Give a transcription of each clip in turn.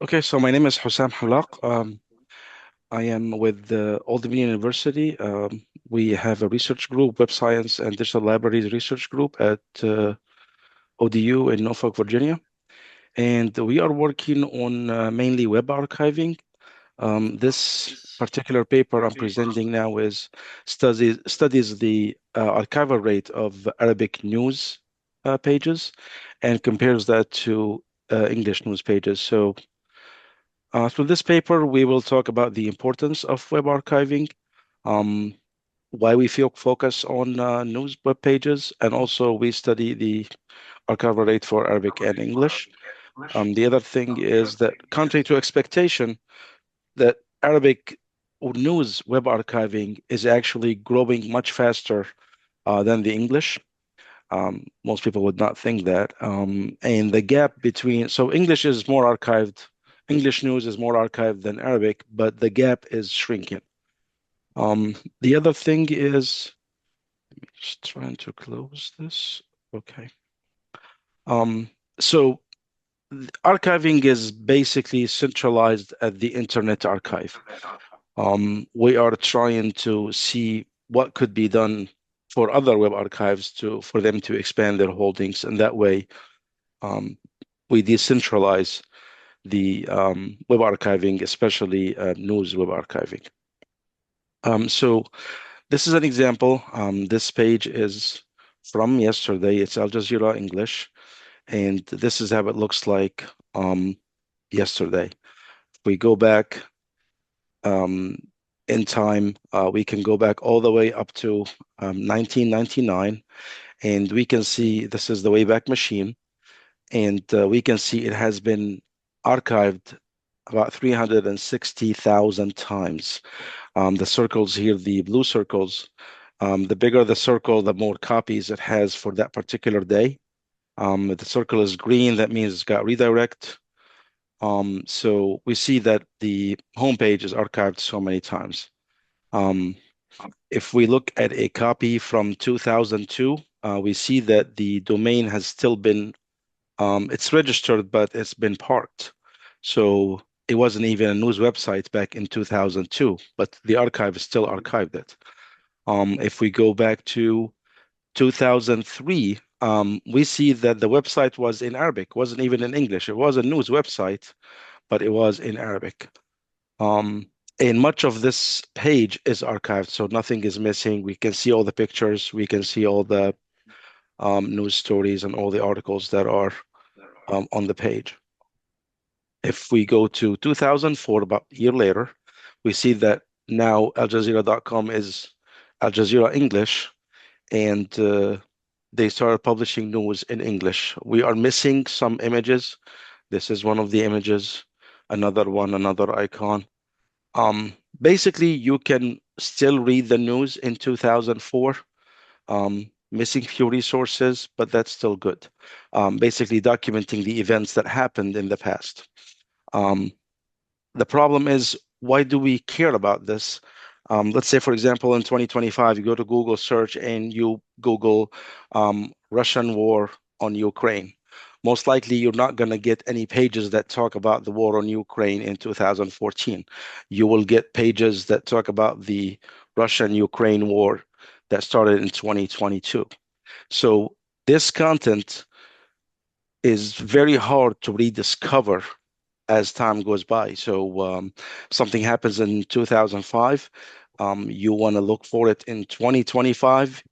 Okay, so my name is Hussam HALLACK. I am with Old Dominion University. We have a research group, Web Science and Digital Libraries Research Group at ODU in Norfolk, Virginia. And we are working on mainly web archiving. This particular paper I'm presenting now is studies the archival rate of Arabic news pages and compares that to English news pages. So through this paper, we will talk about the importance of web archiving, um, why we feel focus on news web pages, and also we study the archival rate for Arabic and English. The other thing is that, contrary to expectation, that Arabic news web archiving is actually growing much faster than the English. Most people would not think that. And the gap between, so English is more archived, English news is more archived than Arabic, but the gap is shrinking. The other thing is, just trying to close this. Okay. Um, so archiving is basically centralized at the Internet Archive. We are trying to see what could be done for other web archives for them to expand their holdings, and that way um, we decentralize the web archiving, especially news web archiving. So this is an example. This page is from yesterday. It's Al Jazeera English, and this is how it looks like yesterday. If we go back um, in time, we can go back all the way up to 1999, and we can see this is the Wayback Machine, and we can see it has been archived about 360,000 times. The circles here, the blue circles, the bigger the circle, the more copies it has for that particular day. If the circle is green, that means it's got redirect. So we see that the homepage is archived so many times. Um, if we look at a copy from 2002, we see that the domain has still been, it's registered, but it's been parked. So it wasn't even a news website back in 2002, but the archive still archived it. If we go back to 2003, we see that the website was in Arabic, wasn't even in English. It was a news website, but it was in Arabic. Um, and much of this page is archived, so nothing is missing. We can see all the pictures, we can see all the news stories and all the articles that are on the page. If we go to 2004, about a year later, we see that now AlJazeera.com is Al Jazeera English, and they started publishing news in English. We are missing some images. This is one of the images, another one, another icon. Basically, you can still read the news in 2004. Missing few resources, but that's still good. Basically documenting the events that happened in the past. The problem is, why do we care about this? Let's say, for example, in 2025, you go to Google search and you Google Russian war on Ukraine. Most likely, you're not going to get any pages that talk about the war on Ukraine in 2014. You will get pages that talk about the Russian-Ukraine war that started in 2022. So this content is very hard to rediscover as time goes by. So something happens in 2005, you want to look for it in 2025,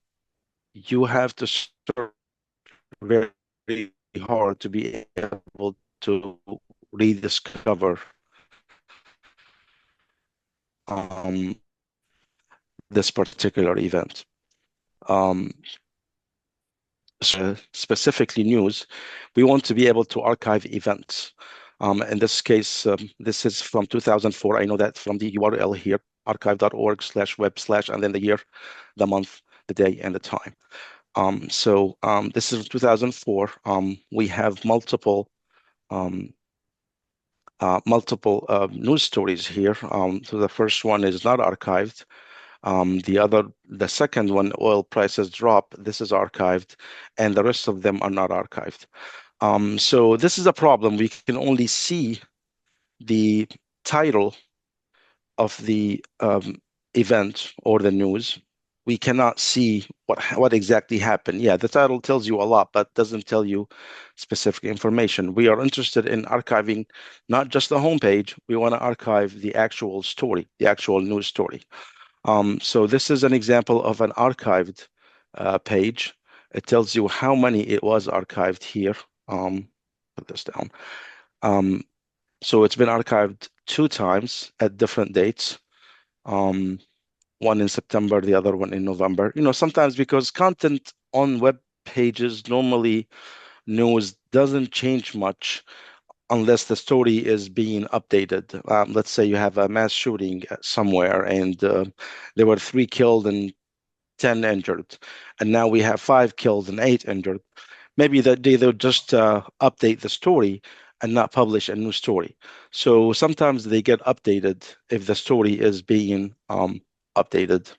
you have to search very hard to be able to rediscover um, this particular event. Um, so specifically news, we want to be able to archive events. In this case, this is from 2004. I know that from the URL here, archive.org/web/ and then the year, the month, the day, and the time. This is 2004. We have multiple news stories here. So the first one is not archived. The second one, oil prices drop. This is archived, and the rest of them are not archived. So this is a problem. We can only see the title of the event or the news, we cannot see what exactly happened. Yeah, the title tells you a lot, but doesn't tell you specific information. We are interested in archiving not just the homepage. We want to archive the actual story, the actual news story. So this is an example of an archived page. It tells you how many it was archived here. Put this down. Um, so it's been archived 2 times at different dates. Um, one in September, the other one in November. Sometimes because content on web pages normally news doesn't change much unless the story is being updated. Let's say you have a mass shooting somewhere and there were 3 killed and 10 injured, and now we have 5 killed and 8 injured. Maybe that they'll just update the story and not publish a new story. So sometimes they get updated if the story is being updated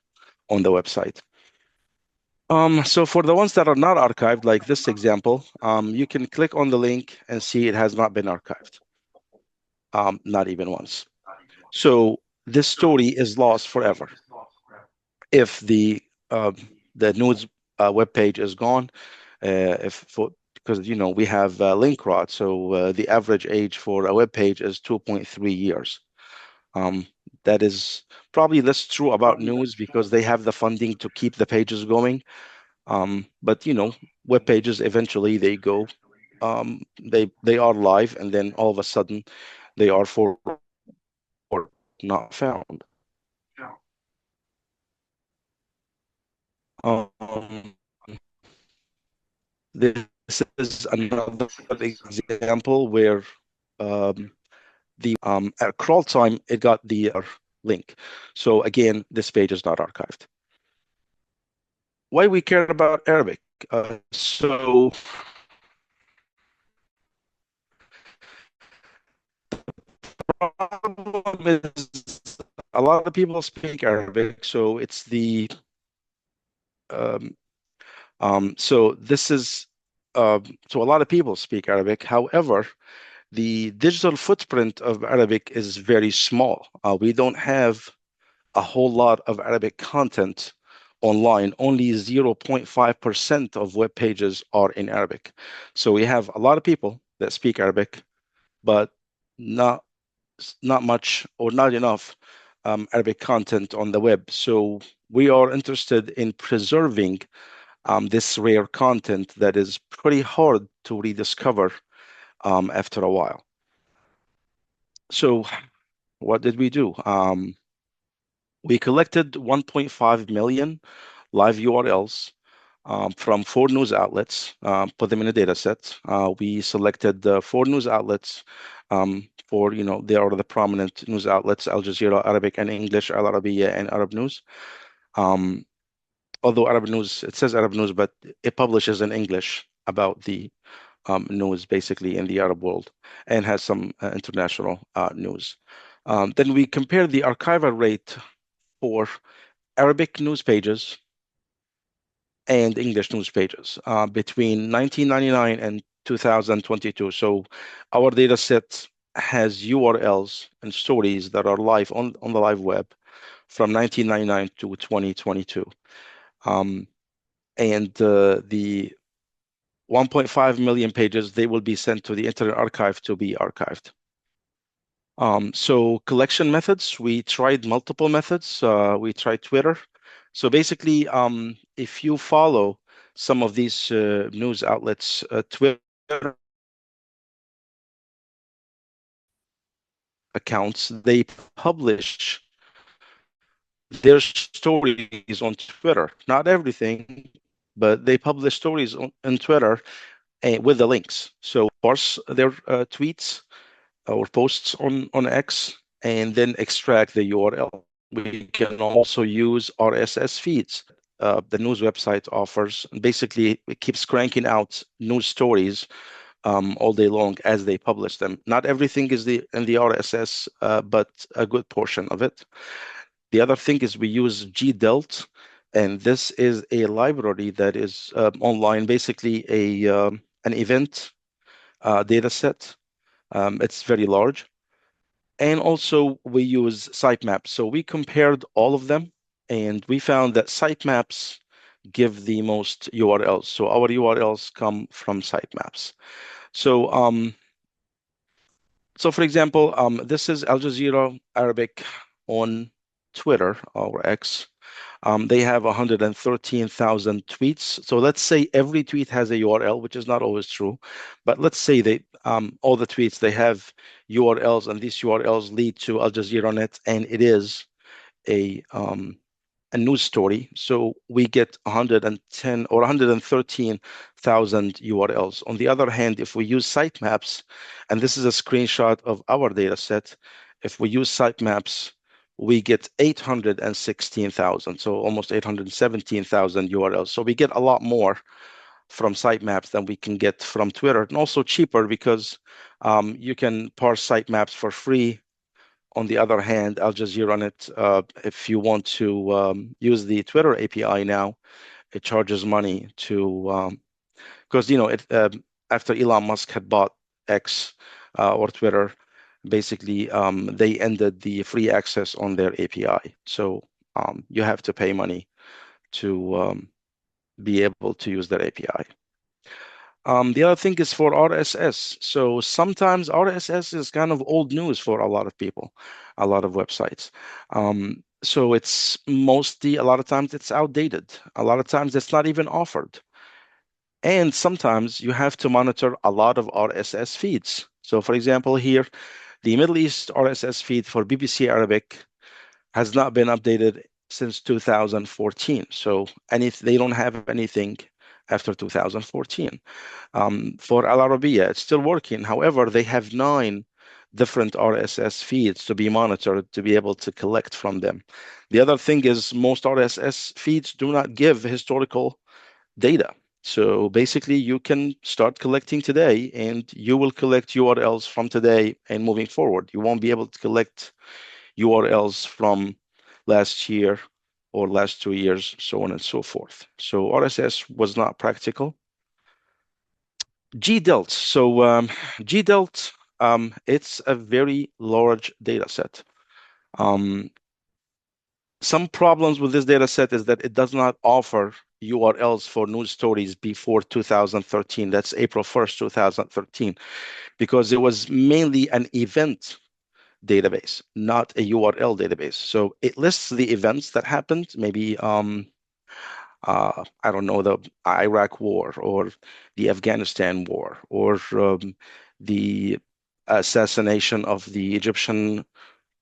on the website. So for the ones that are not archived, like this example, you can click on the link and see it has not been archived, not even once. So this story is lost forever. If uh, the news web page is gone, if for because we have link rot, so the average age for a web page is 2.3 years. Um, that is probably less true about news because they have the funding to keep the pages going. But web pages eventually they go, they are live, and then all of a sudden they are forwarded, not found. Um, this is another example where at crawl time it got the link. So again, this page is not archived. Why we care about Arabic? So problem is a lot of people speak Arabic, so it's the um, so this is so a lot of people speak Arabic. However, the digital footprint of Arabic is very small. We don't have a whole lot of Arabic content online. Only 0.5% of web pages are in Arabic. So we have a lot of people that speak Arabic, but not not much or not enough Arabic content on the web. So we are interested in preserving this rare content that is pretty hard to rediscover after a while. So what did we do? We collected 1.5 million live URLs from 4 news outlets, put them in a data set. We selected 4 news outlets for, they are the prominent news outlets: Al Jazeera, Arabic and English, Al Arabiya, and Arab News. Um, Although Arab News, it says Arab News, but it publishes in English about the news basically in the Arab world and has some international news. Then we compare the archival rate for Arabic news pages and English news pages between 1999 and 2022. So our data set has URLs and stories that are live on the live web from 1999 to 2022. And the 1.5 million pages, they will be sent to the Internet Archive to be archived. So collection methods, we tried multiple methods. We tried Twitter. So basically, if you follow some of these news outlets, Twitter accounts, they publish their stories on Twitter. Not everything, but they publish stories on Twitter with the links. So parse their tweets or posts on X and then extract the URL. We can also use RSS feeds. The news website offers. Basically, it keeps cranking out news stories all day long as they publish them. Not everything is in the RSS, but a good portion of it. The other thing is we use GDELT, and this is a library that is online, basically an event data set. It's very large. And also we use sitemaps. So we compared all of them and we found that sitemaps give the most URLs. So our URLs come from sitemaps. So for example, this is Al Jazeera Arabic on Twitter or X. They have 113,000 tweets. So let's say every tweet has a URL, which is not always true, but let's say they all the tweets they have URLs, and these URLs lead to Al Jazeera Net, and it is a um, a news story. So we get 110 or 113,000 URLs. On the other hand, if we use sitemaps, and this is a screenshot of our data set, if we use sitemaps, we get 816,000, so almost 817,000 URLs. So we get a lot more from sitemaps than we can get from Twitter, and also cheaper because you can parse sitemaps for free. On the other hand, Al Jazeera on it, if you want to use the Twitter API now, it charges money to because it after Elon Musk had bought X or Twitter, basically they ended the free access on their API. So you have to pay money to be able to use their API. The other thing is for RSS. So sometimes RSS is kind of old news for a lot of people, a lot of websites. So it's mostly, a lot of times it's outdated. A lot of times it's not even offered. And sometimes you have to monitor a lot of RSS feeds. So for example, here, the Middle East RSS feed for BBC Arabic has not been updated since 2014. So they don't have anything after 2014. For Al Arabiya, it's still working. However, they have 9 different RSS feeds to be monitored to be able to collect from them. The other thing is most RSS feeds do not give historical data. So basically, you can start collecting today and you will collect URLs from today and moving forward. You won't be able to collect URLs from last year or last 2 years, so on and so forth. So RSS was not practical. GDELT. So GDELT, it's a very large data set. Some problems with this data set is that it does not offer URLs for news stories before 2013. That's April 1st, 2013, because it was mainly an event database, not a URL database. So it lists the events that happened, maybe I don't know, the Iraq War or the Afghanistan War or the assassination of the Egyptian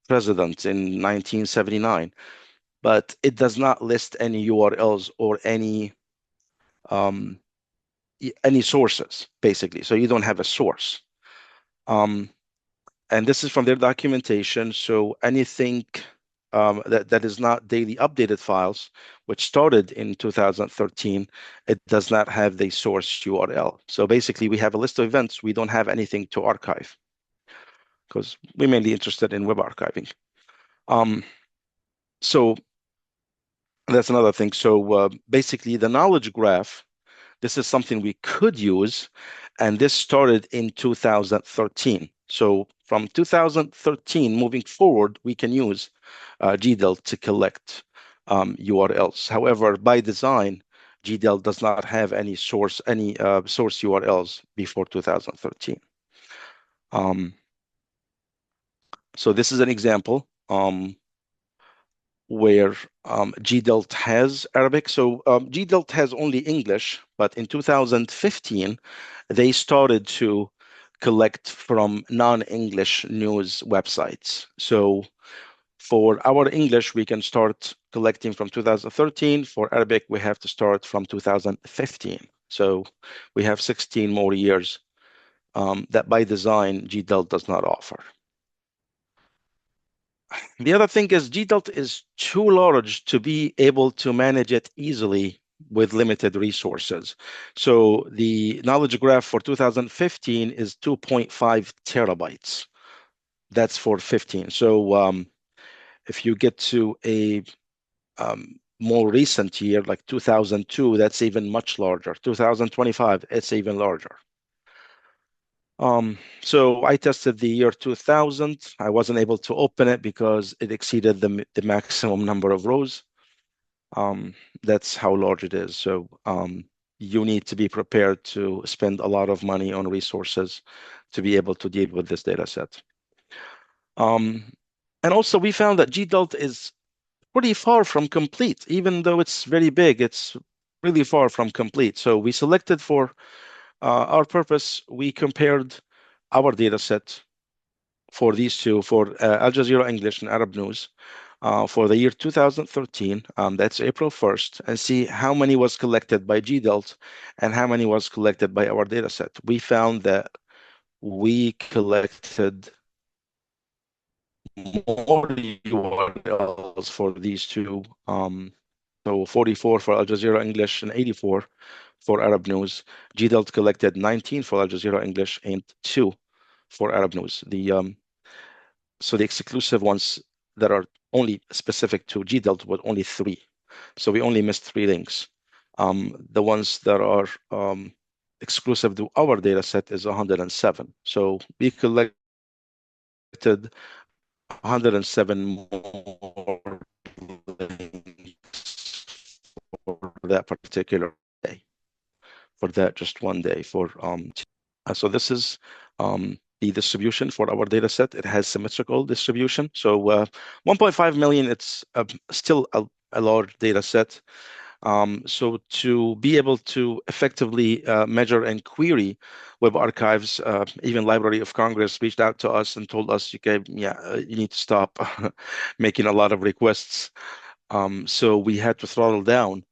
president in 1979. But it does not list any URLs or um, any sources, basically. So you don't have a source. And this is from their documentation. So anything that is not daily updated files, which started in 2013, it does not have the source URL. So basically, we have a list of events. We don't have anything to archive because we're mainly interested in web archiving. So that's another thing. So basically, the knowledge graph, this is something we could use, and this started in 2013. So from 2013 moving forward, we can use GDEL to collect URLs. However, by design, GDEL does not have any source URLs before 2013. So this is an example where GDELT has Arabic. So GDELT has only English, but in 2015, they started to collect from non-English news websites. So for our English, we can start collecting from 2013. For Arabic, we have to start from 2015. So we have 16 more years that by design, GDELT does not offer. The other thing is GDELT is too large to be able to manage it easily with limited resources. So the knowledge graph for 2015 is 2.5 terabytes. That's for 15. So if you get to a more recent year, like 2002, that's even much larger. 2025, it's even larger. So I tested the year 2000. I wasn't able to open it because it exceeded the maximum number of rows. Um, that's how large it is. So you need to be prepared to spend a lot of money on resources to be able to deal with this data set. And also we found that GDALT is pretty far from complete. Even though it's very big, it's really far from complete. So we selected for our purpose, we compared our data set for these two, for Al Jazeera English and Arab News, for the year 2013, that's April 1st, and see how many was collected by GDELT and how many was collected by our data set. We found that we collected more URLs for these two. So 44 for Al Jazeera English and 84 for Arab News. GDELT collected 19 for Al Jazeera English and 2 for Arab News. So the exclusive ones that are only specific to GDELT were only 3. So we only missed 3 links. The ones that are exclusive to our data set is 107. So we collected 107 more links for that particular day, for that just one day. So this is the distribution for our data set. It has symmetrical distribution. So 1.5 million, it's still a large data set. So to be able to effectively measure and query web archives, even Library of Congress reached out to us and told us, okay, you need to stop making a lot of requests. So we had to throttle down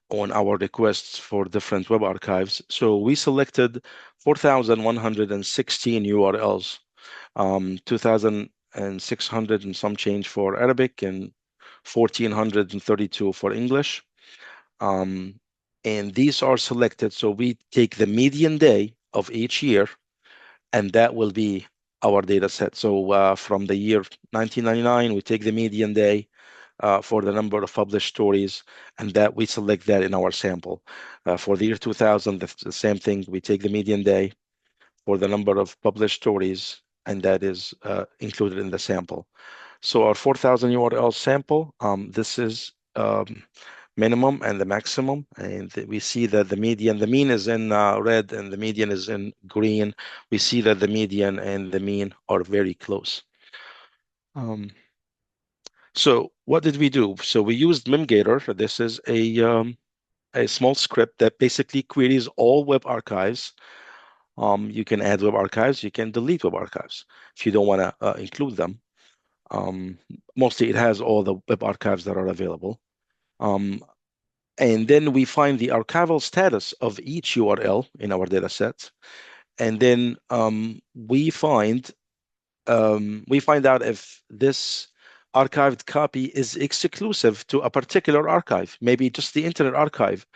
on our requests for different web archives. So we selected 4,116 URLs, 2,600 and some change for Arabic and 1,432 for English. And these are selected. So we take the median day of each year, and that will be our data set. So from the year 1999, we take the median day for the number of published stories, and that we select that in our sample. For the year 2000, the same thing. We take the median day for the number of published stories, and that is included in the sample. So our 4,000 URL sample, this is minimum and the maximum, and we see that the mean is in red and the median is in green. We see that the median and the mean are very close. So what did we do? So we used Memgator. This is a small script that basically queries all web archives. You can add web archives, you can delete web archives if you don't want to include them. Mostly it has all the web archives that are available. And then we find the archival status of each URL in our data set. And then we find out if this archived copy is exclusive to a particular archive. Maybe just the Internet Archive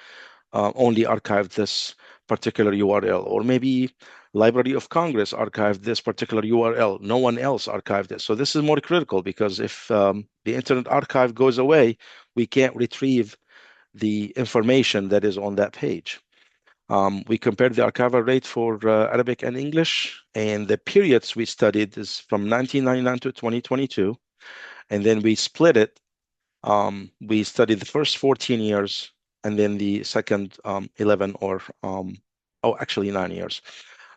only archived this particular URL, or maybe Library of Congress archived this particular URL. No one else archived it. So this is more critical because if the Internet Archive goes away, we can't retrieve the information that is on that page. We compared the archival rate for Arabic and English, and the periods we studied is from 1999 to 2022, and then we split it. We studied the first 14 years, and then the second 11 or, actually 9 years.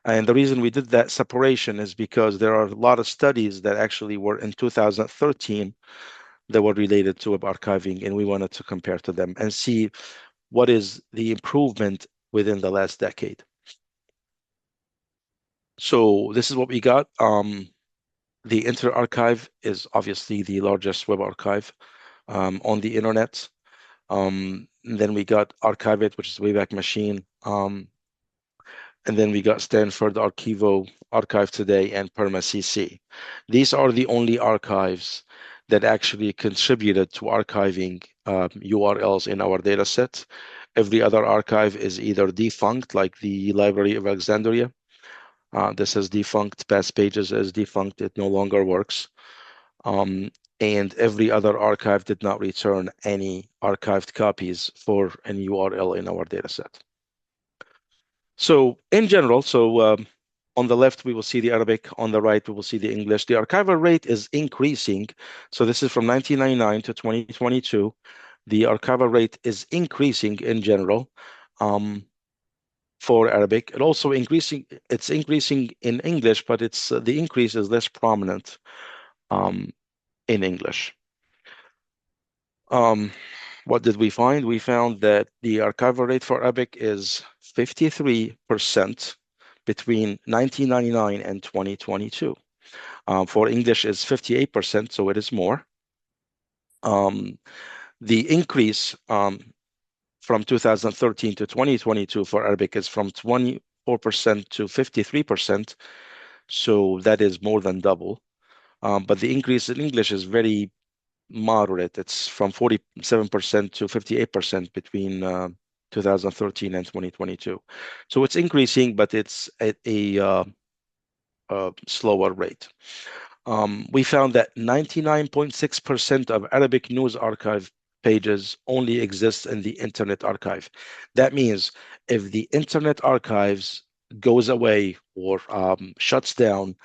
And the reason we did that separation is because there are a lot of studies that actually were in 2013 that were related to web archiving, and we wanted to compare to them and see what is the improvement within the last decade. So this is what we got. The Internet Archive is obviously the largest web archive on the internet. Then we got Archive.it, which is Wayback Machine. And then we got Stanford Archivo, Archive Today, and PermaCC. These are the only archives that actually contributed to archiving URLs in our data set. Every other archive is either defunct, like the Library of Alexandria. This is defunct. Past Pages is defunct. It no longer works. And every other archive did not return any archived copies for any URL in our data set. So in general, on On the left, we will see the Arabic. On the right, we will see the English. The archival rate is increasing. So this is from 1999 to 2022. The archival rate is increasing in general for Arabic. It's increasing in English, but the increase is less prominent um, in English. Um, what did we find? We found that the archival rate for Arabic is 53% between 1999 and 2022. For English is 58%, so it is more. Um, the increase from 2013 to 2022 for Arabic is from 24% to 53%, so that is more than double. But the increase in English is very moderate. It's from 47% to 58% between 2013 and 2022. So it's increasing, but it's at a slower rate. We found that 99.6% of Arabic news archive pages only exist in the Internet Archive. That means if the Internet Archives goes away or shuts down,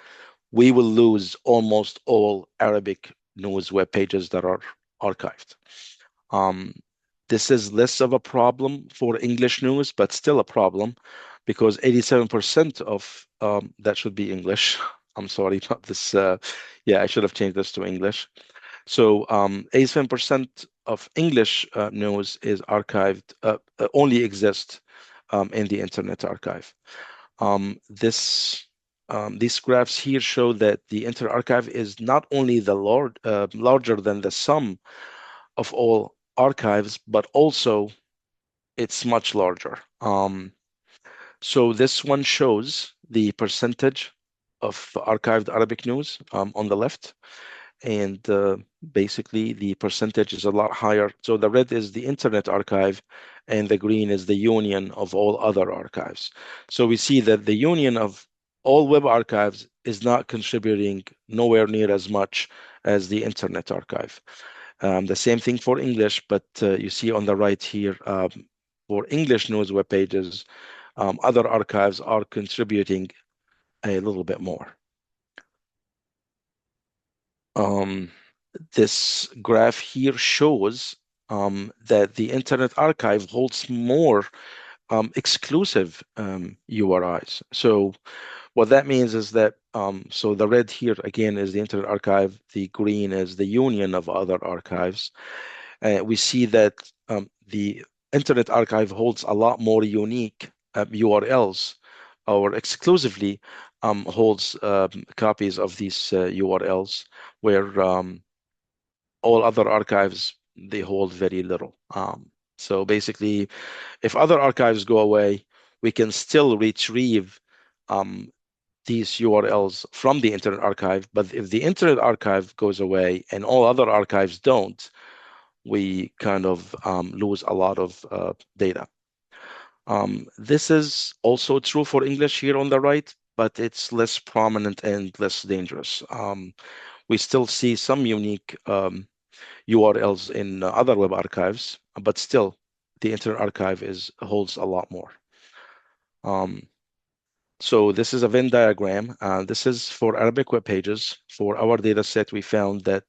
we will lose almost all Arabic news web pages that are archived. Um, this is less of a problem for English news, but still a problem because 87% of that should be English. I'm sorry, not this. Yeah, I should have changed this to English. So 87% of English news is archived, only exists in the Internet Archive. These graphs here show that the Internet Archive is not only larger than the sum of all archives, but also it's much larger. So this one shows the percentage of archived Arabic news on the left, and basically the percentage is a lot higher. So the red is the Internet Archive, and the green is the union of all other archives. So we see that the union of all web archives is not contributing nowhere near as much as the Internet Archive. The same thing for English, but you see on the right here, for English news web pages, other archives are contributing a little bit more. This graph here shows that the Internet Archive holds more exclusive URIs. So what that means is that, so the red here again is the Internet Archive, the green is the union of other archives. We see that the Internet Archive holds a lot more unique URLs, or exclusively holds copies of these URLs, where all other archives, they hold very little. So basically, if other archives go away, we can still retrieve these URLs from the Internet Archive. But if the Internet Archive goes away and all other archives don't, we kind of lose a lot of data. This is also true for English here on the right, but it's less prominent and less dangerous. We still see some unique URLs in other web archives, but still the Internet Archive holds a lot more. So this is a Venn diagram. This is for Arabic web pages. For our data set, we found that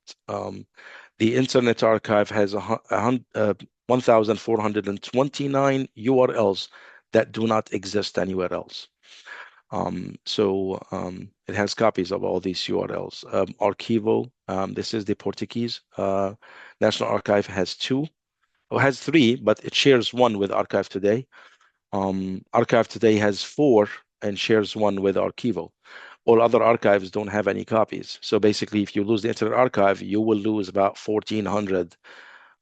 the Internet Archive has 1,429 URLs that do not exist anywhere else. It has copies of all these URLs. ARCHIVAL, this is the Portuguese. National Archive has three, but it shares one with Archive Today. Archive Today has four and shares one with ARCHIVAL. All other archives don't have any copies. So basically, if you lose the Internet Archive, you will lose about 1,400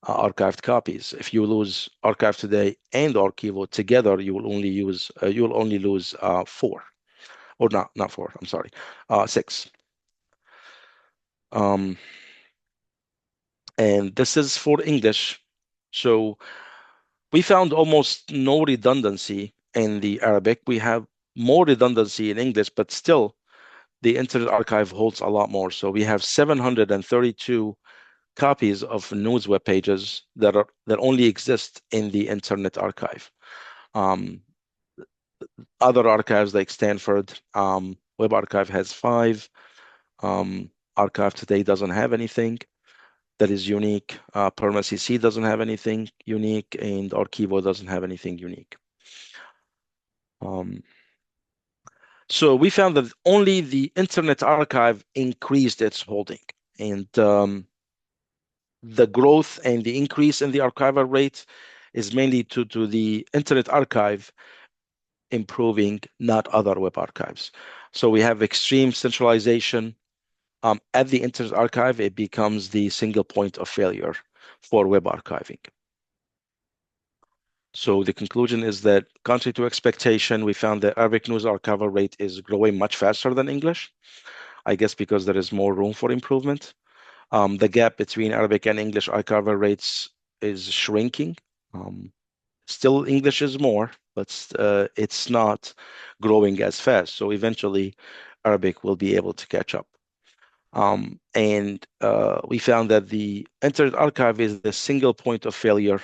archived copies. If you lose Archive Today and ARCHIVAL together, you will only lose four. Or not four, I'm sorry, six. And this is for English. So we found almost no redundancy in the Arabic. We have more redundancy in English, but still the Internet Archive holds a lot more. So we have 732 copies of news web pages that only exist in the Internet Archive. Other archives like Stanford Web Archive has 5. Archive Today doesn't have anything that is unique. Perma CC doesn't have anything unique, and Archivo doesn't have anything unique. So we found that only the Internet Archive increased its holding, and the growth and the increase in the archival rate is mainly due to the Internet Archive improving, not other web archives. So we have extreme centralization. At the Internet Archive, it becomes the single point of failure for web archiving. So the conclusion is that, contrary to expectation, we found that Arabic news archival rate is growing much faster than English, I guess because there is more room for improvement. The gap between Arabic and English archival rates is shrinking. Still, English is more, but it's not growing as fast. So eventually, Arabic will be able to catch up. And we found that the Internet Archive is the single point of failure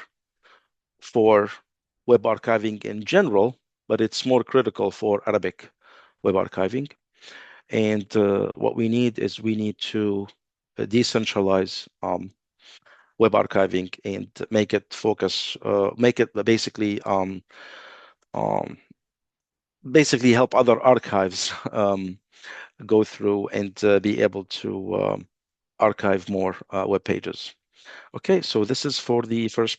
for web archiving in general, but it's more critical for Arabic web archiving. And what we need is we need to decentralize web archiving and make it focus, make it um, basically help other archives go through and be able to archive more web pages. Okay, so this is for the first